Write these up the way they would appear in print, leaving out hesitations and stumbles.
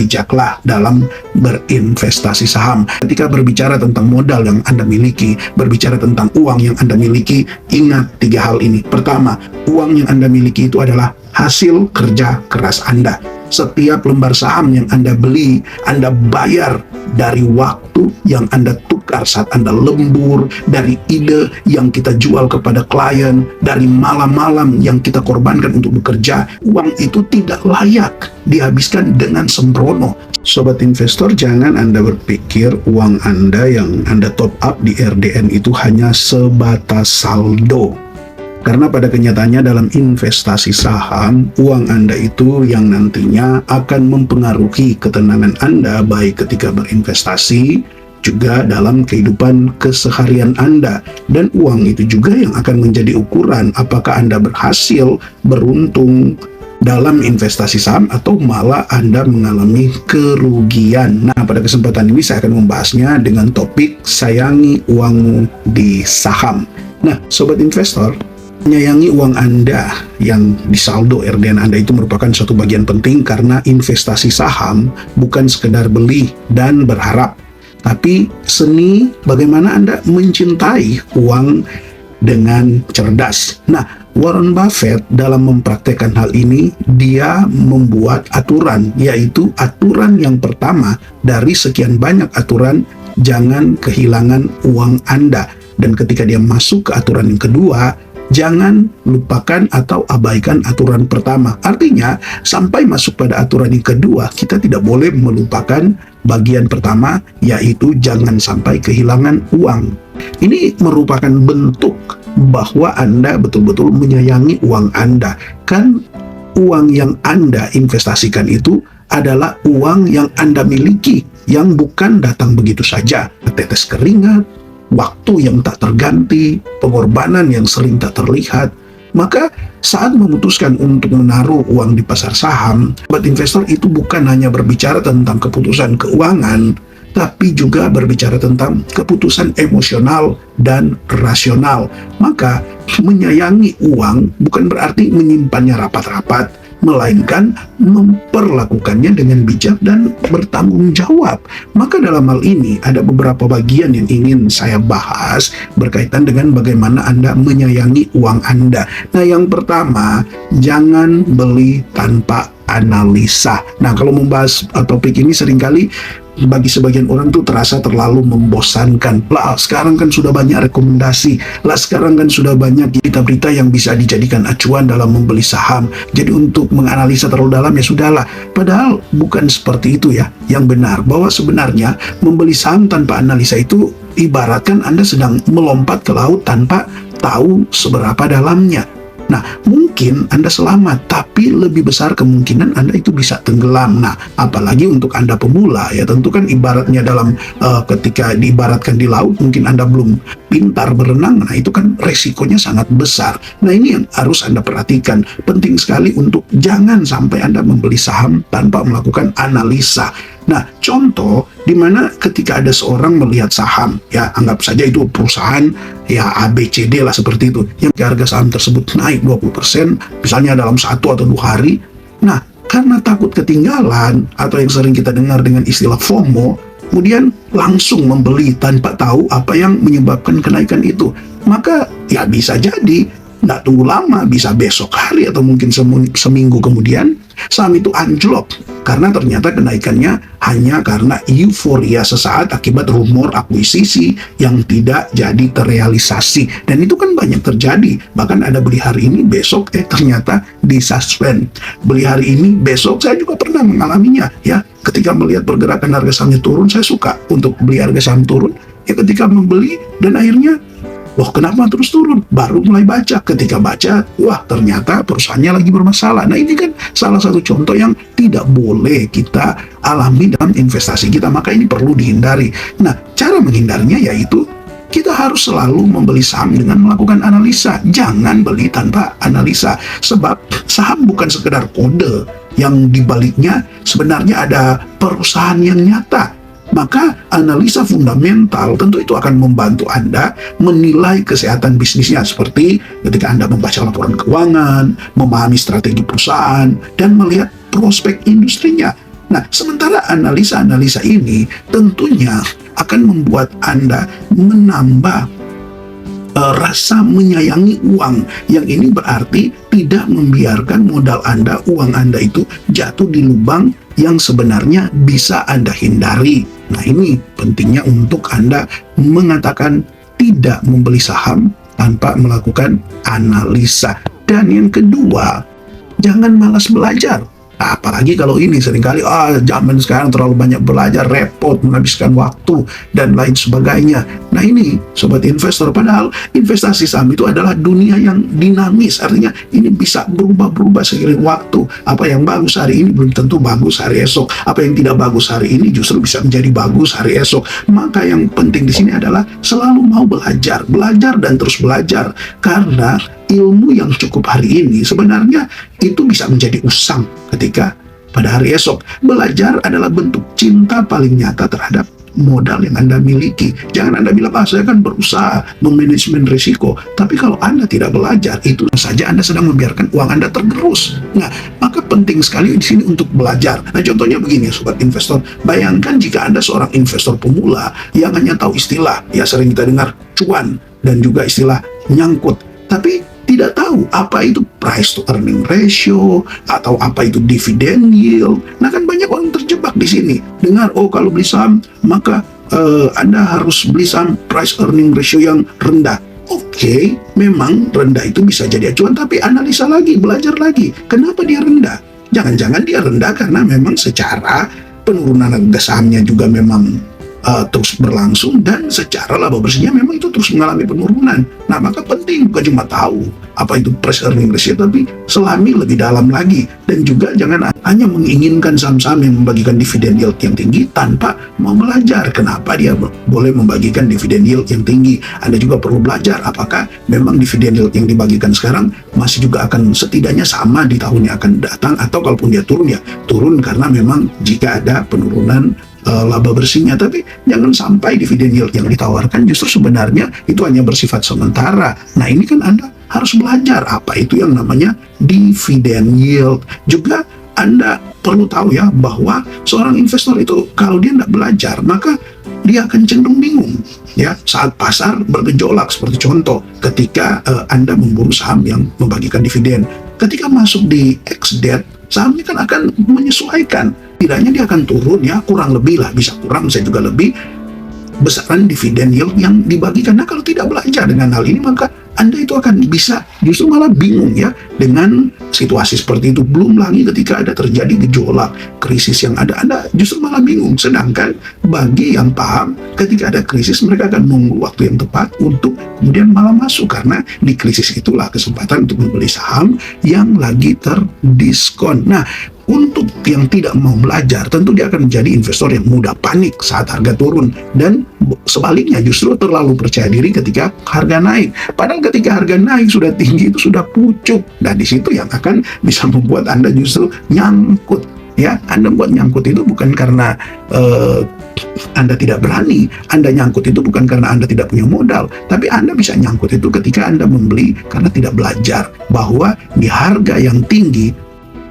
bijaklah dalam berinvestasi saham. Ketika berbicara tentang modal yang Anda miliki, berbicara tentang uang yang Anda miliki, ingat 3 hal ini. Pertama, uang yang Anda miliki itu adalah hasil kerja keras Anda. Setiap lembar saham yang Anda beli, Anda bayar dari waktu yang Anda tukar saat Anda lembur, dari ide yang kita jual kepada klien, dari malam-malam yang kita korbankan untuk bekerja. Uang itu tidak layak dihabiskan dengan sembrono. Sobat investor, jangan Anda berpikir uang Anda yang Anda top up di RDN itu hanya sebatas saldo. Karena pada kenyataannya dalam investasi saham, uang Anda itu yang nantinya akan mempengaruhi ketenangan Anda baik ketika berinvestasi, juga dalam kehidupan keseharian Anda. Dan uang itu juga yang akan menjadi ukuran apakah Anda berhasil, beruntung dalam investasi saham atau malah Anda mengalami kerugian. Nah, pada kesempatan ini saya akan membahasnya dengan topik sayangi uangmu di saham. Nah, sobat investor, menyayangi uang Anda yang di saldo RDN Anda itu merupakan suatu bagian penting karena investasi saham bukan sekedar beli dan berharap, tapi seni bagaimana Anda mencintai uang dengan cerdas. Nah, Warren Buffett dalam mempraktekkan hal ini, dia membuat aturan, yaitu aturan yang pertama dari sekian banyak aturan, jangan kehilangan uang Anda. Dan ketika dia masuk ke aturan yang kedua, jangan lupakan atau abaikan aturan pertama. Artinya, sampai masuk pada aturan yang kedua, kita tidak boleh melupakan bagian pertama, yaitu jangan sampai kehilangan uang. Ini merupakan bentuk bahwa Anda betul-betul menyayangi uang Anda. Kan uang yang Anda investasikan itu adalah uang yang Anda miliki, yang bukan datang begitu saja. Tetes keringat, waktu yang tak terganti, pengorbanan yang sering tak terlihat. Maka saat memutuskan untuk menaruh uang di pasar saham, buat investor itu bukan hanya berbicara tentang keputusan keuangan, tapi juga berbicara tentang keputusan emosional dan rasional. Maka menyayangi uang bukan berarti menyimpannya rapat-rapat, melainkan memperlakukannya dengan bijak dan bertanggung jawab. Maka dalam hal ini ada beberapa bagian yang ingin saya bahas berkaitan dengan bagaimana Anda menyayangi uang Anda. Nah, yang pertama, jangan beli tanpa analisa. Nah, kalau membahas topik ini seringkali bagi sebagian orang tuh terasa terlalu membosankan. Lah, sekarang kan sudah banyak rekomendasi. Lah, sekarang kan sudah banyak berita-berita yang bisa dijadikan acuan dalam membeli saham. Jadi untuk menganalisa terlalu dalam ya sudahlah. Padahal bukan seperti itu ya. Yang benar bahwa sebenarnya membeli saham tanpa analisa itu ibaratkan Anda sedang melompat ke laut tanpa tahu seberapa dalamnya. Nah, mungkin Anda selamat, tapi lebih besar kemungkinan Anda itu bisa tenggelam. Nah, apalagi untuk Anda pemula, ya tentu kan ibaratnya dalam ketika diibaratkan di laut, mungkin Anda belum pintar berenang, nah itu kan resikonya sangat besar. Nah, ini yang harus Anda perhatikan. Penting sekali untuk jangan sampai Anda membeli saham tanpa melakukan analisa. Nah, contoh di mana ketika ada seorang melihat saham, ya anggap saja itu perusahaan ya ABCD lah seperti itu, yang harga saham tersebut naik 20%, misalnya dalam 1 atau 2 hari. Nah, karena takut ketinggalan atau yang sering kita dengar dengan istilah FOMO, kemudian langsung membeli tanpa tahu apa yang menyebabkan kenaikan itu. Maka ya bisa jadi nggak tunggu lama, bisa besok hari atau mungkin seminggu kemudian saham itu anjlok karena ternyata kenaikannya hanya karena euforia sesaat akibat rumor akuisisi yang tidak jadi terrealisasi. Dan itu kan banyak terjadi, bahkan ada beli hari ini besok ternyata disuspend, beli hari ini besok. Saya juga pernah mengalaminya ya, ketika melihat pergerakan harga sahamnya turun, saya suka untuk beli harga saham turun ya, ketika membeli dan akhirnya loh, kenapa terus turun? Baru mulai baca. Ketika baca, wah ternyata perusahaannya lagi bermasalah. Nah, ini kan salah satu contoh yang tidak boleh kita alami dalam investasi kita. Maka ini perlu dihindari. Nah, cara menghindarinya yaitu kita harus selalu membeli saham dengan melakukan analisa. Jangan beli tanpa analisa. Sebab saham bukan sekedar kode, yang dibaliknya sebenarnya ada perusahaan yang nyata. Maka analisa fundamental tentu itu akan membantu Anda menilai kesehatan bisnisnya, seperti ketika Anda membaca laporan keuangan, memahami strategi perusahaan, dan melihat prospek industrinya. Nah, sementara analisa-analisa ini tentunya akan membuat Anda menambah rasa menyayangi uang, yang ini berarti tidak membiarkan modal Anda, uang Anda itu jatuh di lubang yang sebenarnya bisa Anda hindari. Nah, ini pentingnya untuk Anda mengatakan tidak membeli saham tanpa melakukan analisa. Dan yang kedua, jangan malas belajar. Apalagi kalau ini seringkali zaman sekarang terlalu banyak belajar, repot, menghabiskan waktu dan lain sebagainya. Nah, ini sobat investor, padahal investasi saham itu adalah dunia yang dinamis, artinya ini bisa berubah-berubah seiring waktu. Apa yang bagus hari ini belum tentu bagus hari esok. Apa yang tidak bagus hari ini justru bisa menjadi bagus hari esok. Maka yang penting di sini adalah selalu mau belajar dan terus belajar, karena ilmu yang cukup hari ini sebenarnya itu bisa menjadi usang ketika pada hari esok. Belajar adalah bentuk cinta paling nyata terhadap modal yang Anda miliki. Jangan Anda bilang, saya kan berusaha memanajemen risiko. Tapi kalau Anda tidak belajar, itu saja Anda sedang membiarkan uang Anda tergerus. Nah, maka penting sekali di sini untuk belajar. Nah, contohnya begini, sobat investor. Bayangkan jika Anda seorang investor pemula yang hanya tahu istilah, ya sering kita dengar, cuan, dan juga istilah nyangkut. Tapi tidak tahu apa itu price to earning ratio atau apa itu dividend yield. Nah, kan banyak orang terjebak di sini. Dengar, kalau beli saham maka Anda harus beli saham price earning ratio yang rendah. Oke, memang rendah itu bisa jadi acuan, tapi analisa lagi, belajar lagi. Kenapa dia rendah? Jangan-jangan dia rendah karena memang secara penurunan harga sahamnya juga memang terus berlangsung, dan secara laba bersihnya memang itu terus mengalami penurunan. Nah, maka penting bukan cuma tahu apa itu price earning ratio, tapi selami lebih dalam lagi. Dan juga jangan hanya menginginkan saham-saham yang membagikan dividen yield yang tinggi tanpa mau belajar kenapa dia boleh membagikan dividen yield yang tinggi. Anda juga perlu belajar apakah memang dividen yield yang dibagikan sekarang masih juga akan setidaknya sama di tahun yang akan datang, atau kalaupun dia turun, ya turun karena memang jika ada penurunan laba bersihnya. Tapi jangan sampai dividen yield yang ditawarkan justru sebenarnya itu hanya bersifat sementara. Nah, ini kan Anda harus belajar apa itu yang namanya dividen yield. Juga Anda perlu tahu ya bahwa seorang investor itu kalau dia tidak belajar maka dia akan cenderung bingung ya saat pasar bergejolak. Seperti contoh ketika Anda memburu saham yang membagikan dividen, ketika masuk di ex-date, sahamnya kan akan menyesuaikan. Tidaknya dia akan turun ya, kurang lebih lah, bisa kurang, bisa juga lebih besaran dividen yield yang dibagikan. Nah, kalau tidak belajar dengan hal ini, maka Anda itu akan bisa justru malah bingung ya dengan situasi seperti itu. Belum lagi ketika ada terjadi gejolak, krisis yang ada, Anda justru malah bingung. Sedangkan bagi yang paham, ketika ada krisis, mereka akan menunggu waktu yang tepat untuk kemudian malah masuk, karena di krisis itulah kesempatan untuk membeli saham yang lagi terdiskon. Nah, untuk yang tidak mau belajar, tentu dia akan menjadi investor yang mudah panik saat harga turun, dan sebaliknya justru terlalu percaya diri ketika harga naik. Padahal ketika harga naik sudah tinggi, itu sudah pucuk. Dan di situ yang akan bisa membuat Anda justru nyangkut. Ya, Anda buat nyangkut itu bukan karena Anda tidak berani. Anda nyangkut itu bukan karena Anda tidak punya modal, tapi Anda bisa nyangkut itu ketika Anda membeli karena tidak belajar bahwa di harga yang tinggi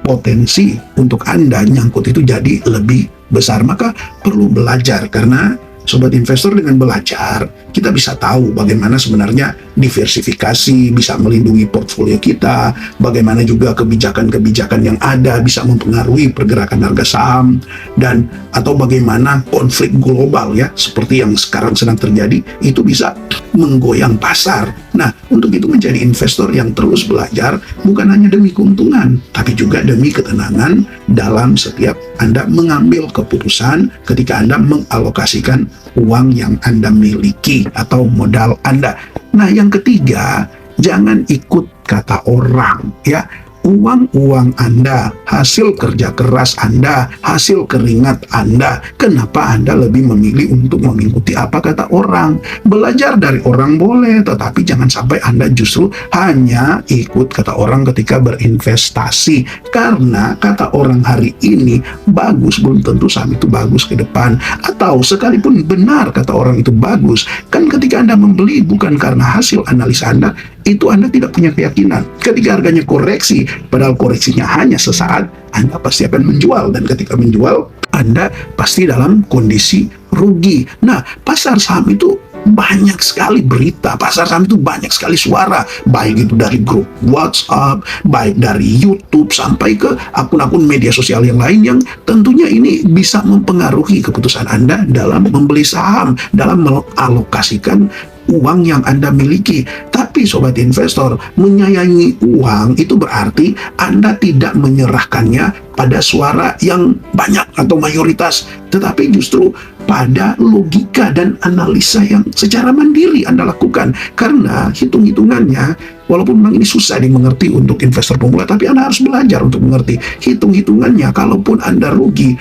potensi untuk Anda nyangkut itu jadi lebih besar. Maka perlu belajar, karena sobat investor, dengan belajar kita bisa tahu bagaimana sebenarnya diversifikasi bisa melindungi portfolio kita, bagaimana juga kebijakan-kebijakan yang ada bisa mempengaruhi pergerakan harga saham, dan atau bagaimana konflik global ya seperti yang sekarang sedang terjadi itu bisa menggoyang pasar. Nah, untuk itu menjadi investor yang terus belajar bukan hanya demi keuntungan, tapi juga demi ketenangan dalam setiap Anda mengambil keputusan ketika Anda mengalokasikan uang yang Anda miliki atau modal Anda. Nah, yang ketiga, jangan ikut kata orang ya. Uang Anda, hasil kerja keras Anda, hasil keringat Anda. Kenapa Anda lebih memilih untuk mengikuti apa kata orang? Belajar dari orang boleh, tetapi jangan sampai Anda justru hanya ikut kata orang ketika berinvestasi. Karena kata orang hari ini bagus, belum tentu saham itu bagus ke depan. Atau sekalipun benar kata orang itu bagus, kan ketika Anda membeli bukan karena hasil analisa Anda, itu Anda tidak punya keyakinan. Ketika harganya koreksi, padahal koreksinya hanya sesaat, Anda pasti akan menjual. Dan ketika menjual, Anda pasti dalam kondisi rugi. Nah, pasar saham itu banyak sekali berita, pasar saham itu banyak sekali suara, baik itu dari grup WhatsApp, baik dari YouTube, sampai ke akun-akun media sosial yang lain, yang tentunya ini bisa mempengaruhi keputusan Anda dalam membeli saham, dalam mengalokasikan uang yang Anda miliki. Tapi sobat investor, menyayangi uang itu berarti Anda tidak menyerahkannya pada suara yang banyak atau mayoritas, tetapi justru pada logika dan analisa yang secara mandiri Anda lakukan. Karena hitung-hitungannya, walaupun memang ini susah dimengerti untuk investor pemula, tapi Anda harus belajar untuk mengerti hitung-hitungannya. Kalaupun Anda rugi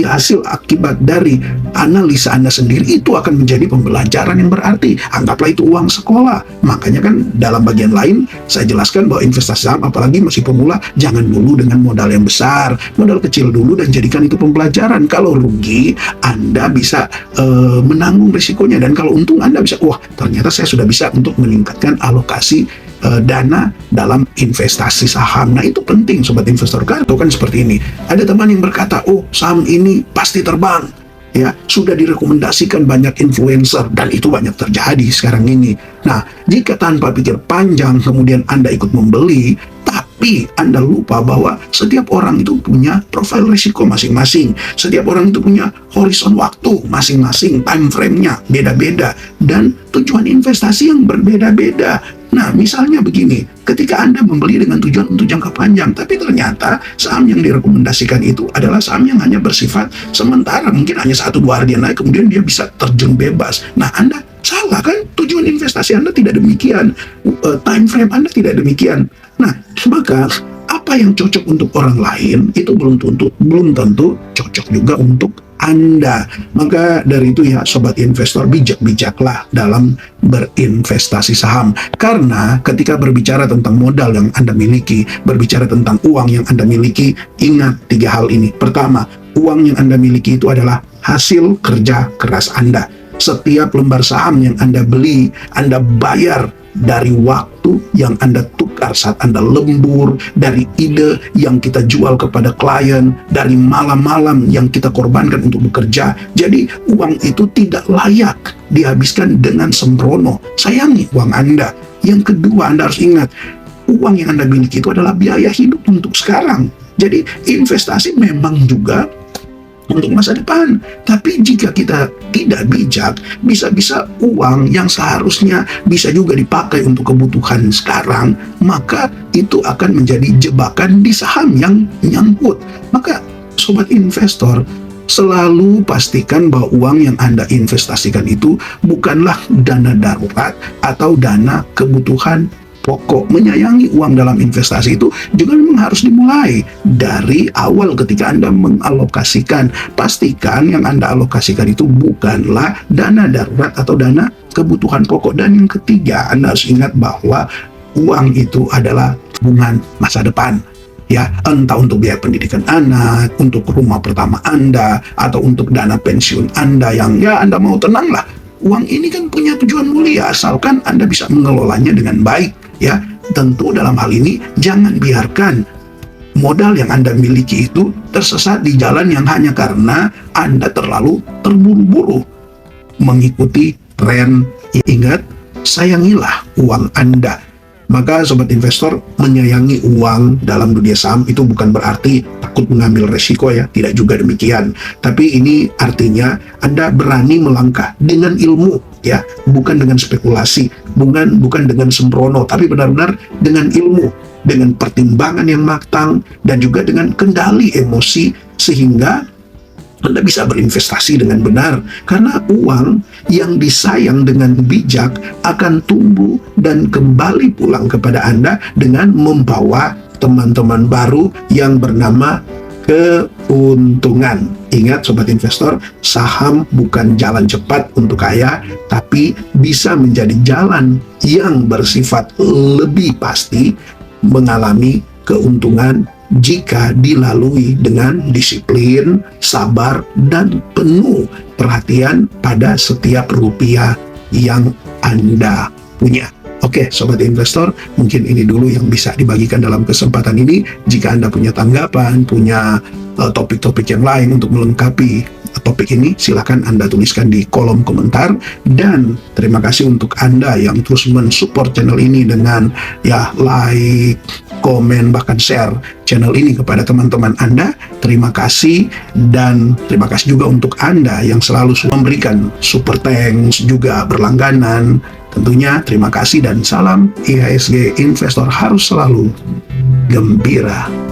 hasil akibat dari analisa Anda sendiri, itu akan menjadi pembelajaran yang berarti. Anggaplah itu uang sekolah. Makanya kan dalam bagian lain saya jelaskan bahwa investasi saham, apalagi masih pemula, jangan dulu dengan modal yang besar, modal kecil dulu dan jadikan itu pembelajaran. Kalau rugi, Anda bisa menanggung risikonya, dan kalau untung Anda bisa, wah ternyata saya sudah bisa untuk meningkatkan alokasi dana dalam investasi saham. Nah, itu penting sobat investor. Kan seperti ini, ada teman yang berkata, oh saham ini pasti terbang, ya sudah direkomendasikan banyak influencer, dan itu banyak terjadi sekarang ini. Nah, jika tanpa pikir panjang kemudian Anda ikut membeli, tapi Anda lupa bahwa setiap orang itu punya profil risiko masing-masing, setiap orang itu punya horizon waktu masing-masing, time frame-nya beda-beda, dan tujuan investasi yang berbeda-beda. Nah, misalnya begini, ketika Anda membeli dengan tujuan untuk jangka panjang, tapi ternyata saham yang direkomendasikan itu adalah saham yang hanya bersifat sementara, mungkin hanya 1-2 hari dia naik, kemudian dia bisa terjun bebas. Nah, Anda salah kan? Tujuan investasi Anda tidak demikian, time frame Anda tidak demikian. Nah, maka apa yang cocok untuk orang lain itu belum tentu cocok juga untuk Anda. Maka dari itu ya sobat investor, bijak-bijaklah dalam berinvestasi saham. Karena ketika berbicara tentang modal yang Anda miliki, berbicara tentang uang yang Anda miliki, ingat 3 hal ini. Pertama, uang yang Anda miliki itu adalah hasil kerja keras Anda. Setiap lembar saham yang Anda beli, Anda bayar dari waktu yang Anda tukar saat Anda lembur, dari ide yang kita jual kepada klien, dari malam-malam yang kita korbankan untuk bekerja. Jadi uang itu tidak layak dihabiskan dengan sembrono. Sayangi uang Anda. Yang kedua, Anda harus ingat, uang yang Anda miliki itu adalah biaya hidup untuk sekarang. Jadi investasi memang juga untuk masa depan. Tapi jika kita tidak bijak, bisa-bisa uang yang seharusnya bisa juga dipakai untuk kebutuhan sekarang, maka itu akan menjadi jebakan di saham yang nyangkut. Maka sobat investor, selalu pastikan bahwa uang yang Anda investasikan itu bukanlah dana darurat atau dana kebutuhan pokok. Menyayangi uang dalam investasi itu juga memang harus dimulai dari awal. Ketika Anda mengalokasikan, pastikan yang Anda alokasikan itu bukanlah dana darurat atau dana kebutuhan pokok. Dan yang ketiga, Anda harus ingat bahwa uang itu adalah tabungan masa depan. Ya, entah untuk biaya pendidikan anak, untuk rumah pertama Anda, atau untuk dana pensiun Anda yang ya Anda mau tenang lah. Uang ini kan punya tujuan mulia, asalkan Anda bisa mengelolanya dengan baik. Ya, tentu dalam hal ini jangan biarkan modal yang Anda miliki itu tersesat di jalan yang hanya karena Anda terlalu terburu-buru mengikuti tren. Ingat, sayangilah uang Anda. Maka sobat investor, menyayangi uang dalam dunia saham itu bukan berarti takut mengambil resiko ya, tidak juga demikian. Tapi ini artinya Anda berani melangkah dengan ilmu ya, bukan dengan spekulasi, bukan dengan sembrono, tapi benar-benar dengan ilmu, dengan pertimbangan yang matang, dan juga dengan kendali emosi, sehingga Anda bisa berinvestasi dengan benar. Karena uang yang disayang dengan bijak akan tumbuh dan kembali pulang kepada Anda dengan membawa teman-teman baru yang bernama keuntungan. Ingat sobat investor, saham bukan jalan cepat untuk kaya, tapi bisa menjadi jalan yang bersifat lebih pasti mengalami keuntungan jika dilalui dengan disiplin, sabar, dan penuh perhatian pada setiap rupiah yang Anda punya. Oke, sobat investor, mungkin ini dulu yang bisa dibagikan dalam kesempatan ini. Jika Anda punya tanggapan, punya topik-topik yang lain untuk melengkapi topik ini, silakan Anda tuliskan di kolom komentar. Dan terima kasih untuk Anda yang terus mensupport channel ini dengan like, komen, bahkan share channel ini kepada teman-teman Anda. Terima kasih, dan terima kasih juga untuk Anda yang selalu memberikan super thanks juga berlangganan. Tentunya terima kasih dan salam IHSG Investor harus selalu gembira.